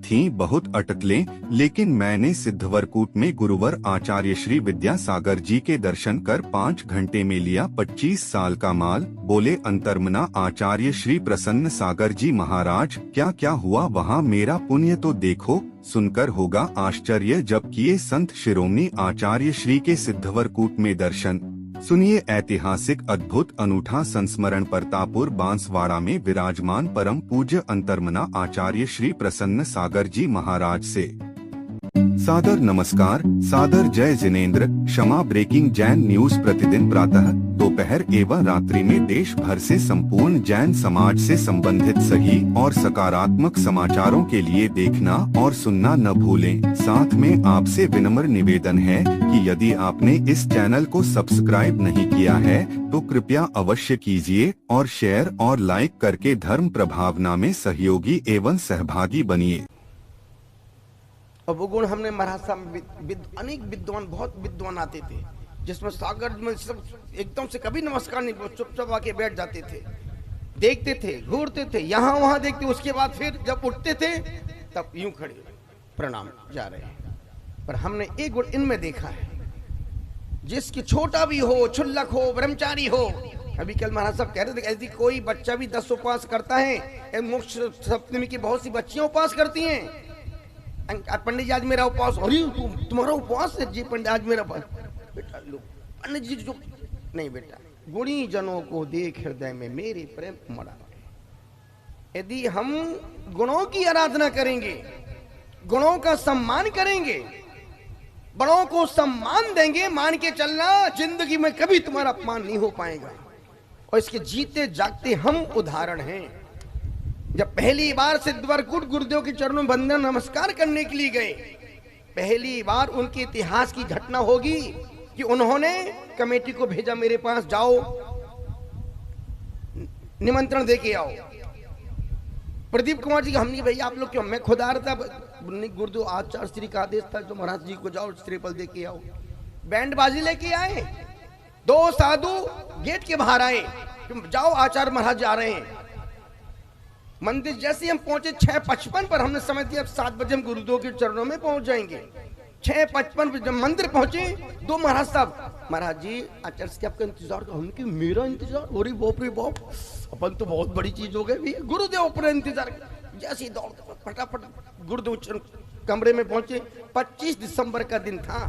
थीं बहुत अटकलें, लेकिन मैंने सिद्धवरकूट में गुरुवर आचार्य श्री विद्यासागर जी के दर्शन कर 5 घंटे में लिया 25 साल का माल। बोले अंतर्मना आचार्य श्री प्रसन्न सागर जी महाराज, क्या क्या हुआ वहाँ, मेरा पुण्य तो देखो। सुनकर होगा आश्चर्य जब किए संत शिरोमणि आचार्य श्री के सिद्धवरकूट में दर्शन। सुनिए ऐतिहासिक अद्भुत अनूठा संस्मरण प्रतापपुर बांसवाड़ा में विराजमान परम पूज्य अंतर्मना आचार्य श्री प्रसन्न सागर जी महाराज से। सादर नमस्कार, सादर जय जिनेन्द्र। क्षमा ब्रेकिंग जैन न्यूज प्रतिदिन प्रातः, दोपहर एवं रात्रि में देश भर से संपूर्ण जैन समाज से संबंधित सही और सकारात्मक समाचारों के लिए देखना और सुनना न भूलें। साथ में आपसे विनम्र निवेदन है कि यदि आपने इस चैनल को सब्सक्राइब नहीं किया है तो कृपया अवश्य कीजिए और शेयर और लाइक करके धर्म प्रभावना में सहयोगी एवं सहभागी बनिए। और वो गुण हमने महाराज साहब अनेक विद्वान, बहुत विद्वान आते थे, जिसमें सागर में सब एकदम से कभी नमस्कार नहीं, चुपचाप आके बैठ जाते थे, देखते थे, घूरते थे, यहाँ वहाँ देखते, उसके बाद फिर जब उठते थे तब यूं खड़े प्रणाम जा रहे हैं। पर हमने एक गुण इनमें देखा है, जिसकी छोटा भी हो, क्षुल्लक हो, ब्रह्मचारी हो। अभी कल महाराज साहब कह रहे थे ऐसी कोई बच्चा भी 10 उपवास करता है, मोक्ष सप्तमी की बहुत सी बच्चियां उपवास करती हैं। पंडित जी आज मेरा उपवास, अरे तुम्हारा उपवास है जी पंडित आज मेरा उपवास। बेटा लो पंडित जी जो नहीं बेटा, गुणी जनों को देख हृदय में मेरे प्रेम मरा। यदि हम गुणों की आराधना करेंगे, गुणों का सम्मान करेंगे, बड़ों को सम्मान देंगे, मान के चलना जिंदगी में कभी तुम्हारा अपमान नहीं हो पाएगा। और इसके जीते जागते हम उदाहरण हैं। जब पहली बार सिद्धवरकूट गुरुदेव के चरणों में वंदन नमस्कार करने के लिए गए, पहली बार उनके इतिहास की घटना होगी कि उन्होंने कमेटी को भेजा मेरे पास, जाओ निमंत्रण दे के आओ। प्रदीप कुमार जी हमने भैया आप लोग क्यों, मैं खुद आ रहा था, गुरुदेव आचार्य श्री का आदेश था जो महाराज जी को जाओ श्रीफल दे के आओ। बैंड बाजी लेके आए, 2 साधु गेट के बाहर आए, जाओ आचार्य महाराज जा रहे हैं। मंदिर जैसे हम पहुंचे 6:55 पर, हमने समझ दिया 7 बजे हम गुरुदेव के चरणों में पहुंच जाएंगे। 6:55 पर जब मंदिर पहुंचे, 2 महाराज साहब, महाराज जी आचार्य से आपका इंतजार कर। हमने कि मेरा इंतजार, अरे बाप रे बाप, अपन तो बहुत बड़ी चीज हो गई, गुरुदेव पर इंतजार। जैसे दौड़ फटाफट गुरुदेव कमरे में पहुंचे। 25 दिसंबर का दिन था,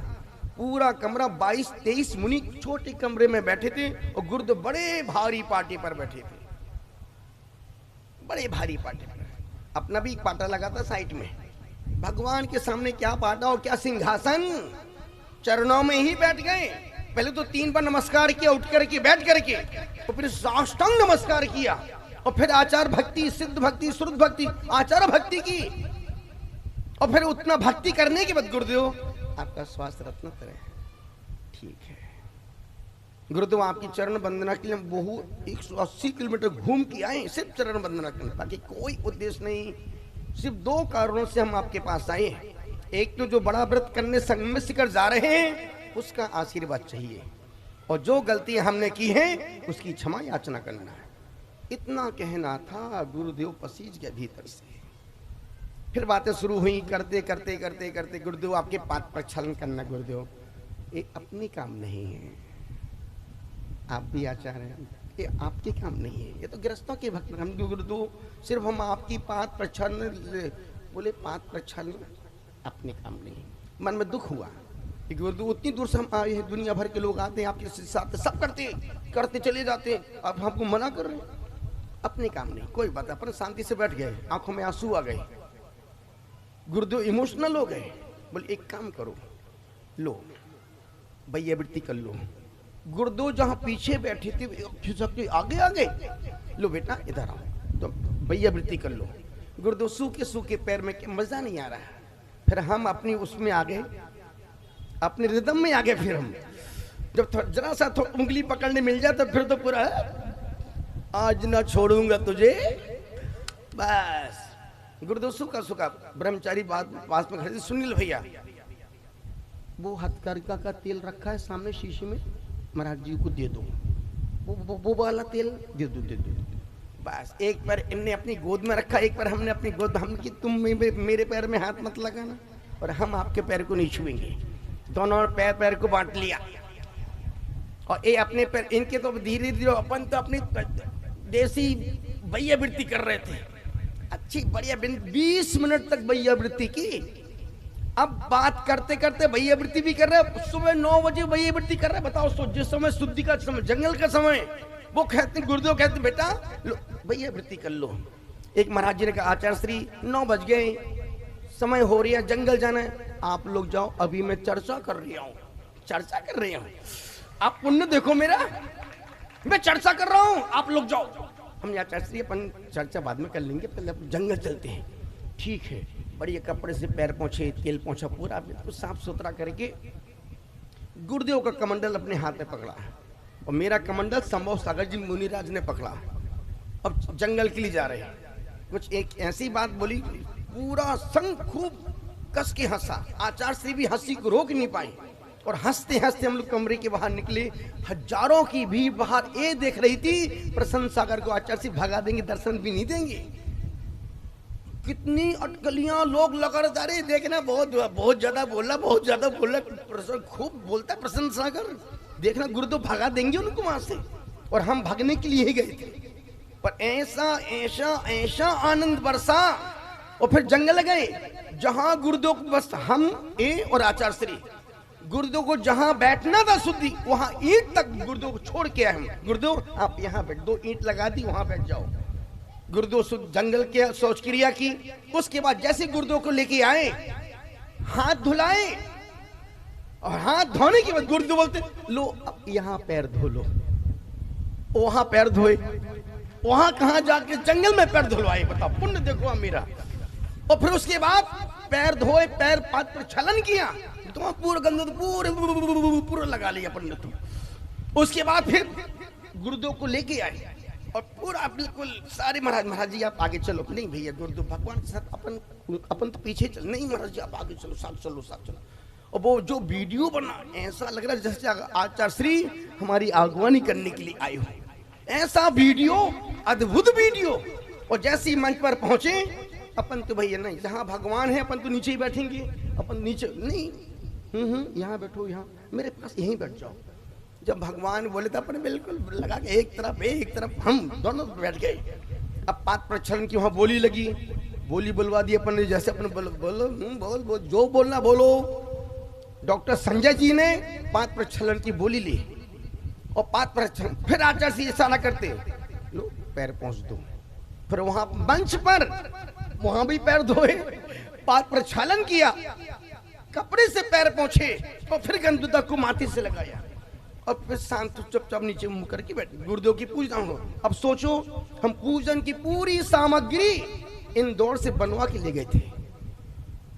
पूरा कमरा 22-23 मुनि छोटे कमरे में बैठे थे और गुरुदेव बड़े भारी पार्टी पर बैठे थे, बड़े भारी पाटे पर। अपना भी एक पाटा लगा था साइड में, भगवान के सामने क्या पाटा और क्या सिंहासन, चरणों में ही बैठ गए। पहले तो 3 बार नमस्कार किया, उठ करके बैठ करके, और फिर साष्टांग नमस्कार किया, और फिर आचार भक्ति, सिद्ध भक्ति, श्रुत भक्ति, आचार भक्ति की। और फिर उतना भक्ति करने के बाद गुरुदेव आपका स्वास्थ्य रत्न करे, ठीक है। गुरुदेव आपकी चरण वंदना के लिए बहु 180 किलोमीटर घूम के आए, सिर्फ चरण वंदना करने, बाकी कोई उद्देश्य नहीं। सिर्फ 2 कारणों से हम आपके पास आए हैं। एक तो जो बड़ा व्रत करने संग में शिखर जा रहे हैं उसका आशीर्वाद चाहिए, और जो गलतियां हमने की हैं उसकी क्षमा याचना करना है। इतना कहना था, गुरुदेव पसीज गए भीतर से। फिर बातें शुरू हुई, करते करते करते करते गुरुदेव आपके पाद प्रक्षालन करना। गुरुदेव ये अपने काम नहीं है, आप भी आचार्य हैं, ये आपके काम नहीं है, ये तो गृहस्थों के भक्त। हम गुरुदेव सिर्फ हम आपकी पाद प्रक्षालन, बोले पाद प्रक्षालन अपने काम नहीं। मन में दुख हुआ कि गुरुदेव उतनी दूर से हम आए हैं, दुनिया भर के लोग आते हैं आपके साथ, सब करते चले जाते हैं, आप हमको मना कर रहे हैं, अपने काम नहीं। कोई बात, अपन शांति से बैठ गए, आंखों में आंसू आ गए, गुरुदेव इमोशनल हो गए। बोले एक काम करो, लो भैया वृत्ति कर लो। गुरुदेव जहां पीछे बैठे थे खिसक आगे आ गए, लो बेटा इधर आओ, तो भैया वृत्ति कर लो। गुरुदेव सूखे पैर में मजा नहीं आ रहा। फिर हम अपनी उसमें आ गए, अपने रिदम में आ गए। फिर हम जब जरा सा उंगली पकड़ने मिल जाए तो फिर तो पूरा आज ना छोड़ूंगा तुझे, बस। गुरुदेव सूखा ब्रह्मचारी पास में खड़े, सुनील भैया वो हथकरघा का तेल रखा है सामने शीशे में, महाराज जी को दे दो, वो वाला तेल दे दो। बस एक पैर इनने अपनी गोद में रखा, एक पैर हमने अपनी गोद, हम कि तुम मेरे पैर में हाथ मत लगाना और हम आपके पैर को नहीं छुएंगे। दोनों पैर को बांट लिया और ये अपने पैर, इनके तो धीरे धीरे, अपन तो अपनी देसी भैया वृत्ति कर रहे थे, अच्छी बढ़िया 20 मिनट तक भैया वृत्ति की। अब बात करते करते भैया वृत्ति भी कर रहे हैं, सुबह 9 बजे भैया वृत्ति कर रहे हैं। बताओ जिस समय शुद्धि का समय, जंगल का समय, वो कहते, गुरुदेव कहते बेटा भैया वृत्ति कर लो। एक महाराज जी ने कहा आचार्य श्री 9 बज गए, समय हो रही है, जंगल जाना है, आप लोग जाओ, अभी मैं चर्चा कर रही हूँ, चर्चा कर रही हूँ, आप पुण्य देखो मेरा, मैं चर्चा कर रहा हूँ, आप लोग जाओ। हम आचार्य श्री अपन चर्चा बाद में कर लेंगे, पहले जंगल चलते हैं। ठीक है, बढ़िया कपड़े से पैर पोंछे, तेल पोंछा, पूरा बिल्कुल साफ सुथरा करके गुरुदेव का कमंडल अपने हाथ में पकड़ा और मेरा कमंडल संभव सागर जी मुनिराज ने पकड़ा। अब जंगल के लिए जा रहे हैं, कुछ एक ऐसी बात बोली, पूरा संग खूब कस के हंसा, आचार्य श्री भी हंसी को रोक नहीं पाए और हंसते हंसते हम लोग कमरे के बाहर निकले। हजारों की भीड़ बाहर ये देख रही थी, प्रसन्न सागर को आचार्य श्री भगा देंगे, दर्शन भी नहीं देंगे। कितनी अटकलियां लोग लगा रहे, अरे देखना बहुत ज्यादा बोला, बहुत ज्यादा बोला, खूब बोलता है प्रसन्न सागर, देखना गुरुदेव भगा देंगे उनको वहां से। और हम भागने के लिए ही गए थे, पर ऐसा ऐसा ऐसा आनंद बरसा। और फिर जंगल गए, जहां गुरुदेव को बस हम और आचार्य श्री, गुरुदेव को जहां बैठना था शुद्धि, वहां ईंट तक गुरुदेव को छोड़ के आए हम। गुरुदेव आप यहाँ बैठ, 2 ईंट लगा दी, वहां बैठ जाओ। गुरुदेव जंगल के शौच क्रिया की। उसके बाद जैसे गुरुदेव को लेके आए, हाथ धुलाए और हाथ धोने के बाद गुरुदेव बोलते लो अब यहाँ पैर धो लो। वहां पैर धोए, वहां कहां जाके जंगल में पैर धुलवाए, बताओ पुण्य देखो मेरा। और फिर उसके बाद पैर धोए, पैर पाद पर छलन किया, तो पूरा गंदा पूरा लगा लिया पंडित। उसके बाद फिर गुरुदेव को लेके आए और पूरा बिल्कुल सारे, महाराज जी आप आगे चलो, नहीं भैया गुरुदेव भगवान के साथ अपन तो पीछे चल, नहीं महाराज जी आप आगे चलो, साथ चलो साथ चलो। और वो जो वीडियो बना, ऐसा लग रहा है जैसे आचार्य श्री हमारी आगवानी करने के लिए आए हो, ऐसा वीडियो, अद्भुत वीडियो। और जैसे ही मंच पर पहुंचे, अपन तो भैया नहीं, जहाँ भगवान है अपन तो नीचे ही बैठेंगे, अपन नीचे नहीं, यहाँ बैठो, यहाँ मेरे पास यहीं बैठ जाओ। जब भगवान बोले तो अपन बिल्कुल लगा के एक तरफ हम दोनों बैठ गए। अब पात प्रक्षालन की वहां बोली लगी, बोली बुलवा दी अपन ने, जैसे अपन बोल जो बोलना बोलो। डॉक्टर संजय जी ने पात प्रक्षालन की बोली ली और पात प्रक्षालन, फिर आचार्य से इशारा करते लो पैर पहुंच दो। फिर वहां मंच पर वहां भी पैर धोए, पात प्रक्षालन किया, कपड़े से पैर पहुंचे और फिर गंदुदा को माथे से लगाया और फिर शांत चुपचाप नीचे मुंह करके बैठे। गुरुदेव की पूजा हो। अब सोचो, हम पूजन की पूरी सामग्री इंदौर से बनवा के ले गए थे,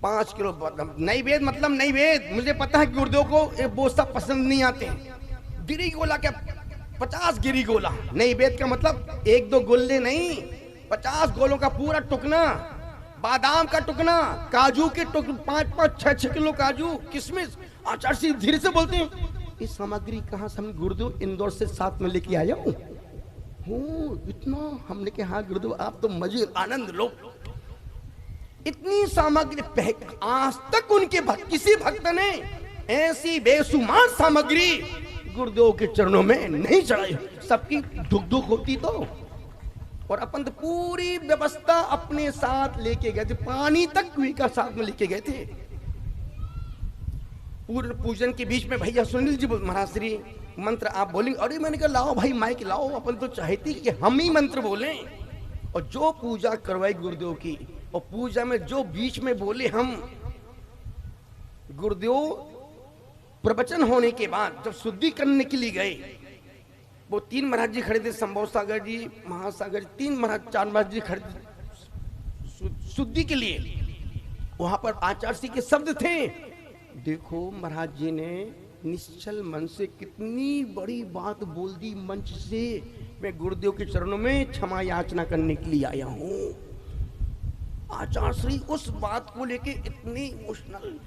5 किलो नैवेद्य, मतलब नैवेद्य। मुझे पता है कि गुरुदेव को एक बोसा पसंद नहीं आते, गिरी गोला क्या 50 गिरी गोला नैवेद्य का मतलब 1-2 गोले नहीं, 50 गोलों का पूरा टुकना, बादाम का टुकना, काजू के टुकड़े 5-5, 6-6 किलो काजू, किशमिश। आचार्य जी धीरे से बोलते हैं इस सामग्री कहाँ से? हम गुरुदेव इंदौर से साथ में लेके आया हूँ। इतना? हमने कहा हाँ गुरुदेव आप तो मजे आनंद लो। इतनी सामग्री आज तक उनके किसी भक्त ने ऐसी बेशुमार सामग्री गुरुदेव के चरणों में नहीं चढ़ाई। सबकी दुख होती तो। और अपन तो पूरी व्यवस्था अपने साथ लेके गए थे, पानी तक कुएं का साथ में लेके गए थे। पूरे पूजन के बीच में भैया सुनील जी महाराज श्री मंत्र आप बोलेंगे, अरे मैंने कहा लाओ भाई माइक लाओ, अपन तो चाहती कि हम ही मंत्र बोलें। और जो पूजा करवाई गुरुदेव की, और पूजा में जो बीच में बोले हम, गुरुदेव प्रवचन होने के बाद जब शुद्धि करने के लिए गए, वो 3 महाराज जी खड़े थे, संभव सागर जी, महासागर, 4 महाराज जी खड़े थे शुद्धि के लिए। वहां पर आचार्य जी के शब्द थे, देखो महाराज जी ने निश्चल मन से कितनी बड़ी बात बोल दी मंच से, मैं गुरुदेव के चरणों में क्षमा याचना करने के लिए आया हूं। आचार्य श्री उस बात को लेके इतने इमोशनल,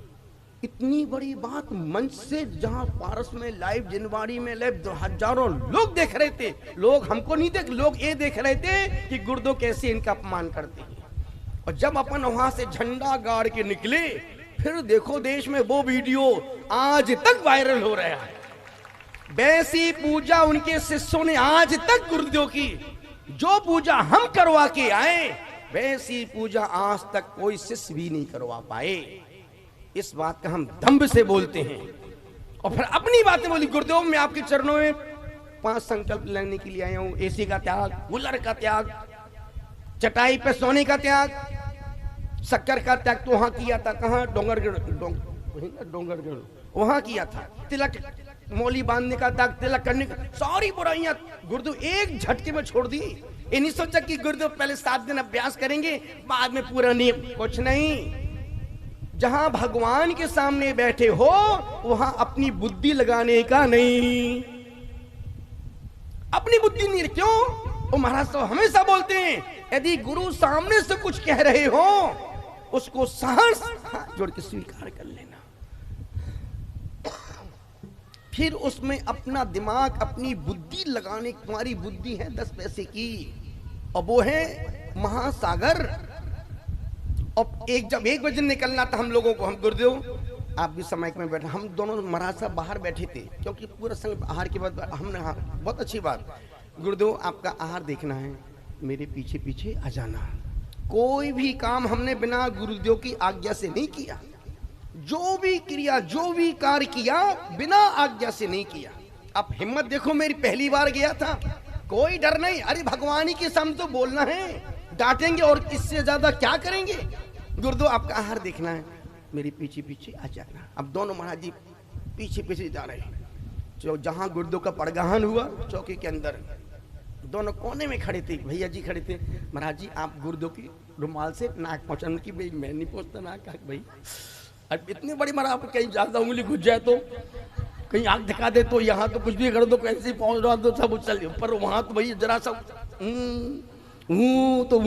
इतनी बड़ी बात मंच से, जहां पारस में लाइव, जिनवाड़ी में लाइव, हजारों लोग देख रहे थे। लोग हमको नहीं देख, लोग ये देख रहे थे कि गुर्दो कैसे इनका अपमान करते हैं। और जब अपन वहां से झंडा गाड़ के निकले, फिर देखो देश में वो वीडियो आज तक वायरल हो रहा है। वैसी पूजा उनके शिष्यों ने आज तक गुरुदेव की, जो पूजा हम करवा के आए वैसी पूजा आज तक कोई शिष्य भी नहीं करवा पाए। इस बात का हम दम्भ से बोलते हैं। और फिर अपनी बातें बोली, गुरुदेव मैं आपके चरणों में 5 संकल्प लेने के लिए आया हूं। एसी का त्याग, कूलर का त्याग, चटाई पे सोने का त्याग, शक्कर का त्याग तो वहां किया था, कहां, डोंगरगढ़ वहां किया था। तिलक, मौली बांधने का त्याग, तिलक करने का, सारी बुराइयां गुरुदेव एक झटके में छोड़ दी। ये नहीं सोचा कि गुरुदेव पहले 7 दिन अभ्यास करेंगे, बाद में पूरा नियम, कुछ नहीं। जहां भगवान के सामने बैठे हो वहां अपनी बुद्धि लगाने का नहीं, अपनी बुद्धि नहीं। क्यों? वो महाराज तो हमेशा बोलते हैं, यदि गुरु सामने से कुछ कह रहे हो उसको साहस हाथ जोड़ के स्वीकार कर लेना। फिर उसमें अपना दिमाग, अपनी बुद्धि लगाने, तुम्हारी बुद्धि है 10 पैसे की और वो है महासागर। और जब 1 बजे निकलना था हम लोगों को, हम गुरुदेव आप भी समय में बैठे, हम दोनों महाराज साहब बाहर बैठे थे, क्योंकि पूरा संग आहार के बाद हमने, हाँ बहुत अच्छी बात, गुरुदेव आपका आहार देखना है, मेरे पीछे पीछे आ जाना। कोई भी काम हमने बिना गुरुदेव की आज्ञा से नहीं किया। जो भी क्रिया, जो भी कार्य किया बिना आज्ञा से नहीं किया। अब हिम्मत देखो, मेरी पहली बार गया था, कोई डर नहीं। अरे भगवान ही के सामने तो बोलना है, डांटेंगे और इससे ज्यादा क्या करेंगे। गुरुदेव आपका आहार देखना है, मेरे पीछे पीछे आ जाना। अब दोनों महाराज जी पीछे पीछे जा रहे हैं। जो जहां गुरुदेव का पड़गाहन हुआ, चौकी के अंदर दोनों कोने में खड़े थे, भैया जी खड़े थे। महाराज जी आप गुरुदेव की रुमाल से नाक पहुंचाने की, भाई मैं नहीं पहुंचता नाक, भाई अब इतनी बड़ी महाराज, आप कहीं ज्यादा उंगली घुस जाए तो, कहीं आंख दिखा दे तो, यहाँ तो कुछ भी कर दो, कैसे ही पहुंच रहा तो सब उछल, पर वहां तो भाई जरा सा तो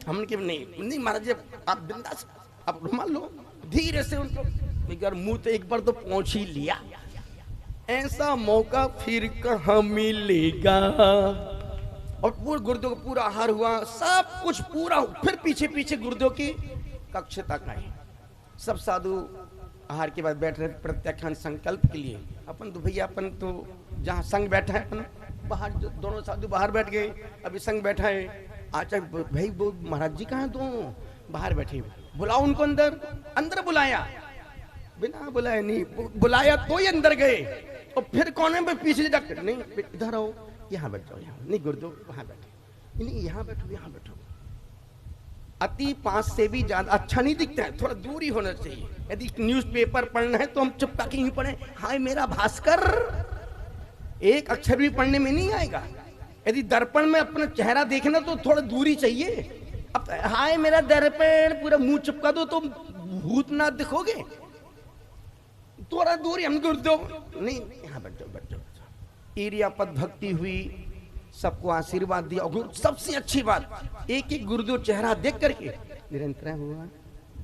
हमने कि नहीं महाराज जी आप बिंदास, आप रुमाल लो, धीरे से उनको, मगर मुंह तो एक बार तो पहुंच ही लिया। ऐसा मौका फिर कहाँ मिलेगा। और पूरा गुरुदेव का पूरा आहार हुआ, सब कुछ पूरा। फिर पीछे पीछे गुरुदेव की कक्ष तक आए। सब साधु आहार के बाद बैठ रहे प्रत्याख्यान संकल्प के लिए। अपन तो भैया, अपन तो जहाँ संघ बैठा है, अपन बाहर, दोनों साधु बाहर बैठ गए, अभी संघ बैठा है। आचार्य भाई वो महाराज जी कहाँ, दोनों बाहर बैठे, बुलाओ उनको अंदर। अंदर बुलाया, बिना बुलाया नहीं, बुलाया तो ही अंदर गए। और फिर कोने में पीछे डॉक्टर, नहीं इधर आओ, यहाँ बैठ जाओ, यहाँ नहीं गुरुदेव वहां बैठे, नहीं यहाँ बैठो, यहाँ बैठो। अति पास से भी ज्यादा अच्छा नहीं दिखता है, थोड़ा दूरी होना चाहिए। यदि न्यूज़पेपर पढ़ना है तो हम चुपका के ही पढ़े, हाय मेरा भास्कर, एक अक्षर भी पढ़ने में नहीं आएगा। यदि दर्पण में अपना चेहरा देखना तो थोड़ा दूरी चाहिए। अब हाय मेरा दर्पण पूरा मुंह चिपका दो तो भूतनाथ दिखोगे, थोड़ा दूरी। हम गुरुदेव नहीं, यहाँ बैठ जाओ, बैठ जाओ। एरिया पद भक्ति हुई, सबको आशीर्वाद दिया। और सबसे अच्छी बात, एक एक गुरुदेव चेहरा देख करके निरंतर हुआ,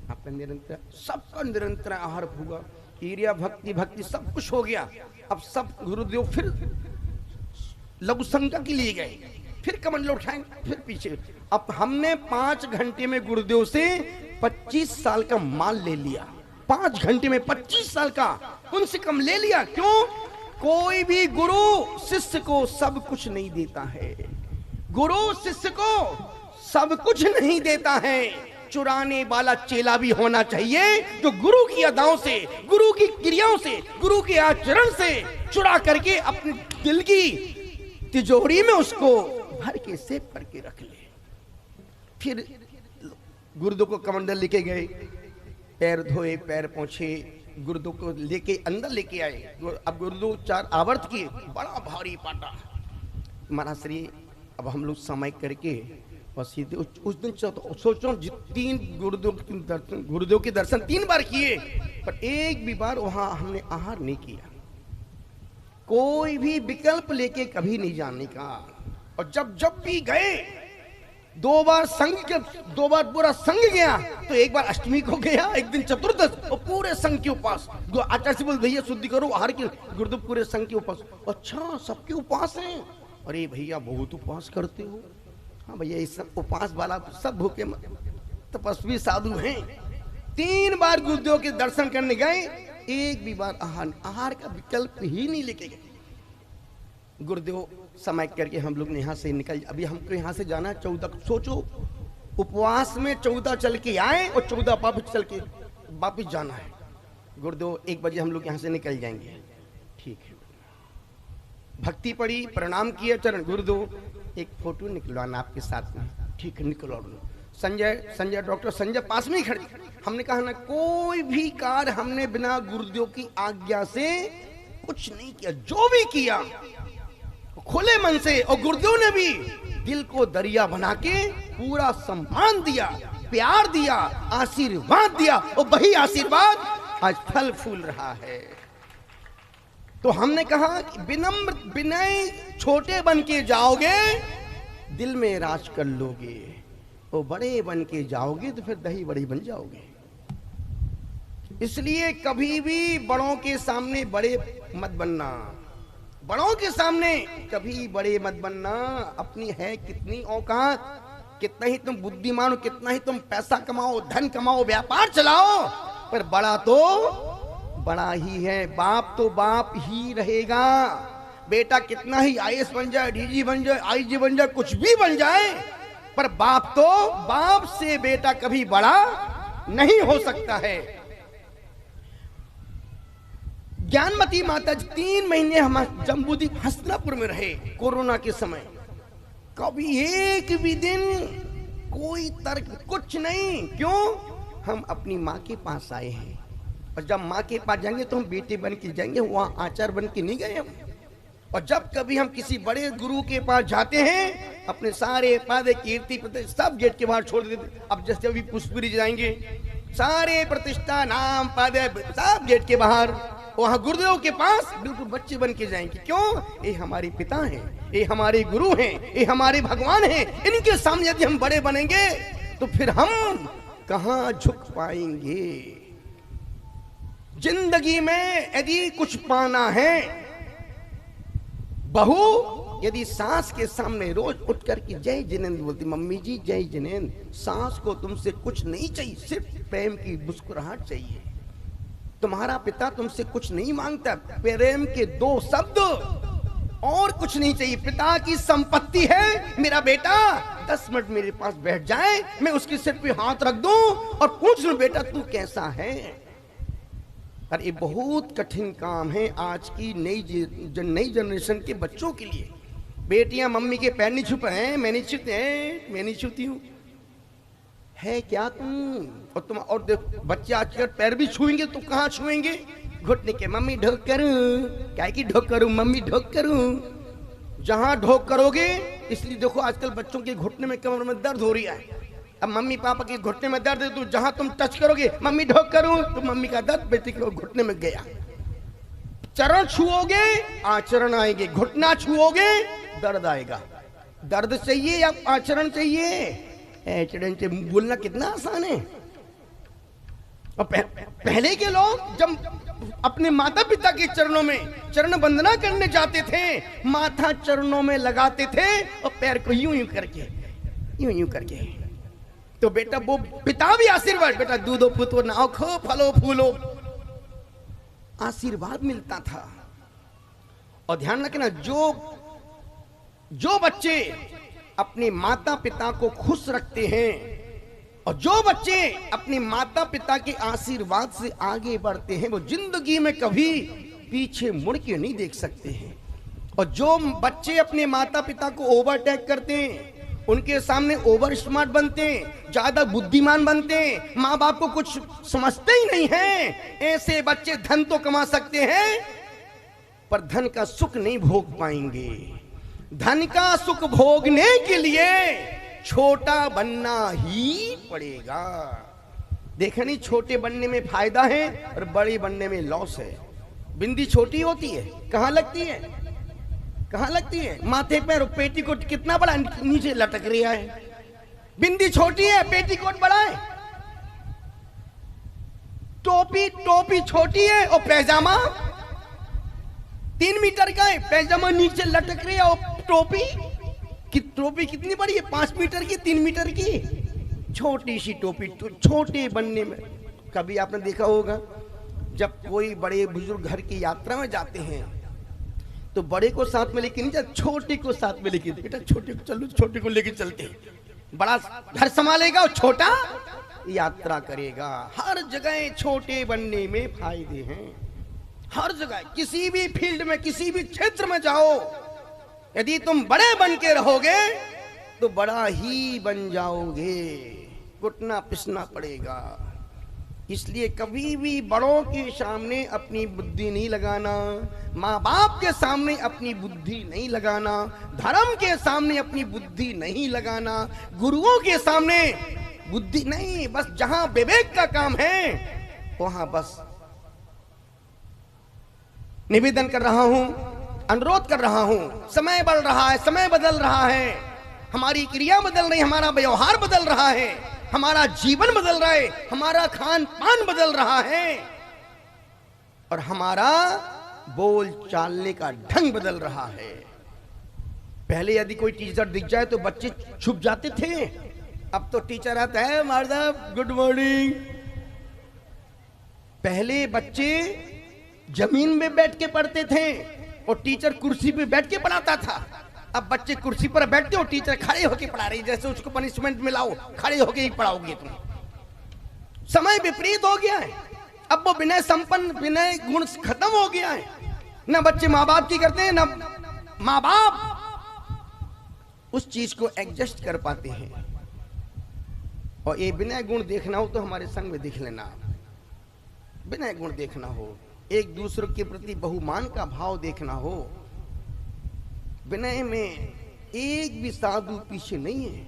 आपका निरंतर, सबका निरंतर आहार हुआ, एरिया भक्ति भक्ति सब कुछ हो गया। अब सब गुरुदेव फिर लघु संज्ञा के लिए गए, फिर कमंडल उठाएंगे, फिर पीछे। अब हमने 5 घंटे में गुरुदेव से 25 साल का माल ले लिया। 5 घंटे में 25 साल का उनसे कम ले लिया। क्यों? कोई भी गुरु शिष्य को सब कुछ नहीं देता है। गुरु शिष्य को सब कुछ नहीं देता है। चुराने वाला चेला भी होना चाहिए, जो गुरु की अदाओं से, गुरु की क्रियाओं से, गुरु के आचरण से चुरा करके अपने दिल की तिजोरी में उसको भर के सेव करके रख ले। फिर गुरुदेव को कमंडल लेके गए, पैर धोए, पैर पोंछे, गुरुदेव को लेके अंदर लेके आए। अब गुरुदेव 4 आवर्त किए, बड़ा भारी पाटा। महाराज श्री अब हम लोग समय करके और सीधे उस दिन सोचो 3 गुरुदेव के दर्शन 3 बार किए, पर एक भी बार वहां हमने आहार नहीं किया। कोई भी विकल्प लेके कभी नहीं जाने का। और जब जब भी गए 2 बार संघ के 2 बार पूरा संघ गया तो एक बार अष्टमी को गया, एक दिन चतुर्दश, और पूरे संघ के उपास। आचार्य से बोल भैया शुद्धि करो आहार के, गुरुदेव पूरे संघ के उपास। अच्छा सबके उपास हैं? अरे भैया बहुत उपवास करते हो। हाँ भैया इस सब उपास वाला सब भूखे तपस्वी साधु हैं। 3 बार गुरुदेव के दर्शन करने गए, एक भी बार आहार का विकल्प ही नहीं लेके गए। गुरुदेव समय करके हम लोग यहाँ से निकल, अभी हमको यहाँ से जाना 14, सोचो उपवास में 14 चल के आए और 14 वापस चल के वापस जाना है। गुरुदेव 1 बजे हम लोग यहाँ से निकल जाएंगे। ठीक है, भक्ति पड़ी, प्रणाम किए चरण। गुरुदेव एक फोटो निकलवाना आपके साथ में। ठीक है निकलवा लो। संजय डॉक्टर संजय पास में ही खड़े। हमने कहा ना कोई भी कार्य हमने बिना गुरुदेव की आज्ञा से कुछ नहीं किया, जो भी किया खुले मन से, और गुरुदेव ने भी दिल को दरिया बना के पूरा सम्मान दिया, प्यार दिया, आशीर्वाद दिया, और वही आशीर्वाद आज फल फूल रहा है। तो हमने कहा कि विनम्र विनय छोटे बन के जाओगे दिल में राज कर लोगे, और बड़े बन के जाओगे तो फिर दही बड़ी बन जाओगे। इसलिए कभी भी बड़ों के सामने बड़े मत बनना, बड़ों के सामने कभी बड़े मत बनना। अपनी है कितनी औकात, कितना ही तुम बुद्धिमान हो, कितना ही तुम पैसा कमाओ, धन कमाओ, व्यापार चलाओ, पर बड़ा तो बड़ा ही है। बाप तो बाप ही रहेगा। बेटा कितना ही आईएएस बन जाए, डीजी बन जाए, आईजी बन जाए, कुछ भी बन जाए, पर बाप तो बाप से बेटा कभी बड़ा नहीं हो सकता है। ज्ञानमती माता जी 3 महीने हम जम्बूद्वीप हस्तिनापुर में रहे कोरोना के समय। कभी एक भी दिन कोई तर्क कुछ नहीं। क्यों? हम अपनी माँ के पास आए हैं, और जब माँ के पास जाएंगे तो हम बेटे बन के जाएंगे, वहाँ आचार्य बन के नहीं गए हम। और जब कभी हम किसी बड़े गुरु के पास जाते हैं, अपने सारे पद कीर्ति प्रतिष्ठा सब गेट के बाहर छोड़ देते। अब जैसे अभी पुष्पगिरी जाएंगे, सारे प्रतिष्ठा नाम पद सब गेट के बाहर, वहां गुरुदेव के पास बिल्कुल बच्चे बन के जाएंगे। क्यों? ये हमारे पिता हैं, ये हमारे गुरु हैं, ये हमारे भगवान हैं। इनके सामने यदि हम बड़े बनेंगे तो फिर हम कहां झुक पाएंगे। जिंदगी में यदि कुछ पाना है, बहू यदि सास के सामने रोज उठ करके जय जिनेंद्र बोलती, मम्मी जी जय जिनेंद्र, सास को तुमसे कुछ नहीं चाहिए, सिर्फ प्रेम की मुस्कुराहट चाहिए। तुम्हारा पिता तुमसे कुछ नहीं मांगता, प्रेम के 2 शब्द, और कुछ नहीं चाहिए। पिता की संपत्ति है मेरा बेटा 10 मिनट मेरे पास बैठ जाए, मैं उसके सिर पे हाथ रख दूं और पूछ लूं बेटा तू कैसा है। पर ये बहुत कठिन काम है आज की नई जनरेशन के बच्चों के लिए। बेटियां मम्मी के पैर नहीं छुपे हैं, मैं नहीं छूते हैं, मैं नहीं छूती हूँ, है क्या तुम? और तुम और देखो बच्चे आजकल पैर भी छुएंगे तो कहाँ छुएंगे? घुटने के, मम्मी ढोक करूं, क्या की ढोक करूं, मम्मी ढोक करूं, जहां ढोक करोगे। इसलिए देखो आजकल बच्चों के घुटने में कमर में दर्द हो रही है। अब मम्मी पापा के घुटने में दर्द है तो जहां तुम टच करोगे मम्मी ढोक करूं, तो मम्मी का दर्द बेटे के घुटने में गया। चरण छुओगे आचरण आएंगे, घुटना छुओगे दर्द आएगा। दर्द चाहिए या आचरण चाहिए? आचरण से बोलना कितना आसान है। और पहले के लोग जब अपने माता पिता के चरणों में चरण वंदना करने जाते थे, माथा चरणों में लगाते थे और पैर को यूं यूं करके, यूं यूं करके, तो बेटा वो पिता भी आशीर्वाद, बेटा दूधो पुतो नाव खो फलो फूलो, आशीर्वाद मिलता था। और ध्यान रखना, जो बच्चे अपने माता पिता को खुश रखते हैं और जो बच्चे अपने माता पिता के आशीर्वाद से आगे बढ़ते हैं, वो जिंदगी में कभी पीछे मुड़ के नहीं देख सकते हैं। और जो बच्चे अपने माता पिता को ओवरटेक करते हैं, उनके सामने ओवर स्मार्ट बनते हैं, ज्यादा बुद्धिमान बनते हैं, माँ बाप को कुछ समझते ही नहीं हैं, ऐसे बच्चे धन तो कमा सकते हैं पर धन का सुख नहीं भोग पाएंगे। धन का सुख भोगने के लिए छोटा बनना ही पड़ेगा। देखा नहीं, छोटे बनने में फायदा है और बड़े बनने में लॉस है। बिंदी छोटी होती है, कहाँ लगती है, कहाँ लगती है? माथे पर। पेटी को कितना बड़ा नीचे लटक रहा है, बिंदी छोटी है, पेटीकोट बड़ा है, टोपी छोटी है और पैजामा 3 मीटर का है, पैजामा नीचे लटक रही है और टोपी कितनी बड़ी है, 5 मीटर की, 3 मीटर की, छोटी सी टोपी। तो छोटे बनने में कभी आपने देखा होगा जब कोई बड़े बुजुर्ग घर की यात्रा में जाते हैं तो बड़े को साथ में लेके नहीं जाते, छोटे को साथ में लेके, बेटा छोटे को चलो, छोटे को लेके चलते हैं, बड़ा घर संभालेगा और छोटा यात्रा करेगा। हर जगह छोटे बनने में फायदे हैं, हर जगह, किसी भी फील्ड में, किसी भी क्षेत्र में जाओ, यदि तुम बड़े बन के रहोगे तो बड़ा ही बन जाओगे, घुटना पिसना पड़ेगा। इसलिए कभी भी बड़ों के सामने अपनी बुद्धि नहीं लगाना, माँ बाप के सामने अपनी बुद्धि नहीं लगाना, धर्म के सामने अपनी बुद्धि नहीं लगाना, गुरुओं के सामने बुद्धि नहीं। बस जहां विवेक का काम है वहां बस निवेदन कर रहा हूं, अनुरोध कर रहा हूं। समय बढ़ रहा है, समय बदल रहा है, हमारी क्रिया बदल रही, हमारा व्यवहार बदल रहा है, हमारा जीवन बदल रहा है, हमारा खान पान बदल रहा है और हमारा बोल चालने का ढंग बदल रहा है। पहले यदि कोई टीचर दिख जाए तो बच्चे छुप जाते थे, अब तो टीचर आता है, माधव गुड मॉर्निंग। पहले बच्चे जमीन में बैठ के पढ़ते थे और टीचर कुर्सी पे बैठ के पढ़ाता था। अब बच्चे कुर्सी पर बैठते हो, टीचर खड़े होके पढ़ा रही, जैसे उसको पनिशमेंट मिलाओ, खड़े होके ही पढ़ाओगे तुम। समय विपरीत हो गया है, अब वो विनय संपन्न, विनय गुण खत्म हो गया है। ना बच्चे माँ बाप की करते हैं, ना माँ बाप उस चीज को एडजस्ट कर पाते हैं। और ये विनय गुण देखना हो तो हमारे संग में देख लेना। विनय गुण देखना हो, एक दूसरे के प्रति बहुमान का भाव देखना हो, विनय में एक भी साधु पीछे नहीं है।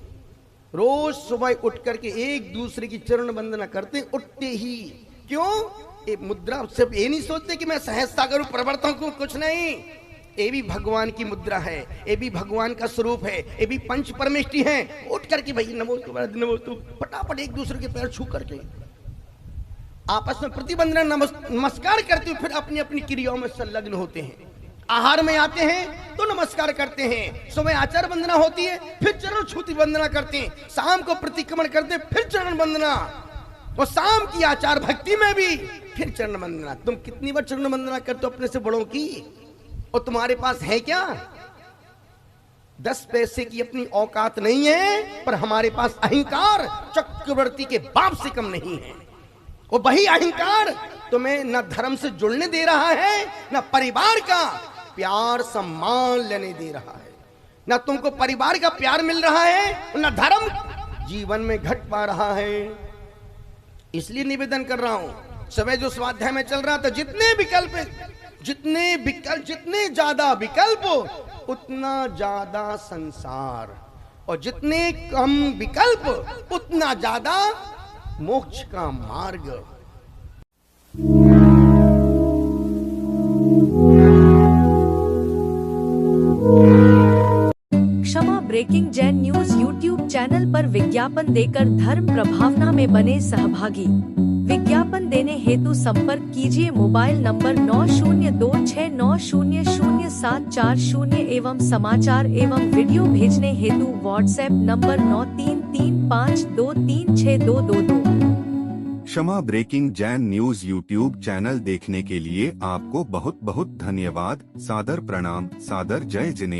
रोज सुबह उठ करके एक दूसरे की चरण वंदना करते, उठते ही। क्यों? ये मुद्रा सिर्फ ये नहीं सोचते कि मैं सहजता करूं, प्रवर्तन को, कुछ नहीं। ये भी भगवान की मुद्रा है, ये भी भगवान का स्वरूप है, ये भी पंच परमेष्टि है। उठ करके भाई नमो नमो, तो फटाफट एक दूसरे के पैर छू करके आपस में प्रतिबंधन नमस्कार करते हुए फिर अपनी अपनी क्रियाओं में संलग्न होते हैं। आहार में आते हैं तो नमस्कार करते हैं, सुबह आचार वंदना होती है फिर चरण छूती वंदना करते हैं, शाम को प्रतिक्रमण करते हैं फिर चरण वंदना, और शाम की आचार भक्ति में भी फिर चरण वंदना। तुम कितनी बार चरण वंदना करते हो अपने से बड़ों की? और तुम्हारे पास है क्या? 10 पैसे की अपनी औकात नहीं है, पर हमारे पास अहंकार चक्रवर्ती के बाप से कम नहीं है। वो वही अहंकार तुम्हें न धर्म से जुड़ने दे रहा है, न परिवार का प्यार सम्मान लेने दे रहा है, न तुमको परिवार का प्यार मिल रहा है, न धर्म जीवन में घट पा रहा है। इसलिए निवेदन कर रहा हूं, समय जो स्वाध्याय में चल रहा था, जितने ज्यादा विकल्प उतना ज्यादा संसार, और जितने कम विकल्प उतना ज्यादा मोक्ष का मार्ग। Kshama breaking Jain news YouTube channel पर विज्ञापन देकर धर्म प्रभावना में बने सहभागी। विज्ञापन देने हेतु संपर्क कीजिए मोबाइल नंबर 9026900740 एवं समाचार एवं वीडियो भेजने हेतु WhatsApp number 9335236222। Kshama breaking Jain news YouTube channel देखने के लिए आपको बहुत बहुत धन्यवाद। सादर प्रणाम, सादर जय जिनेन्द्र।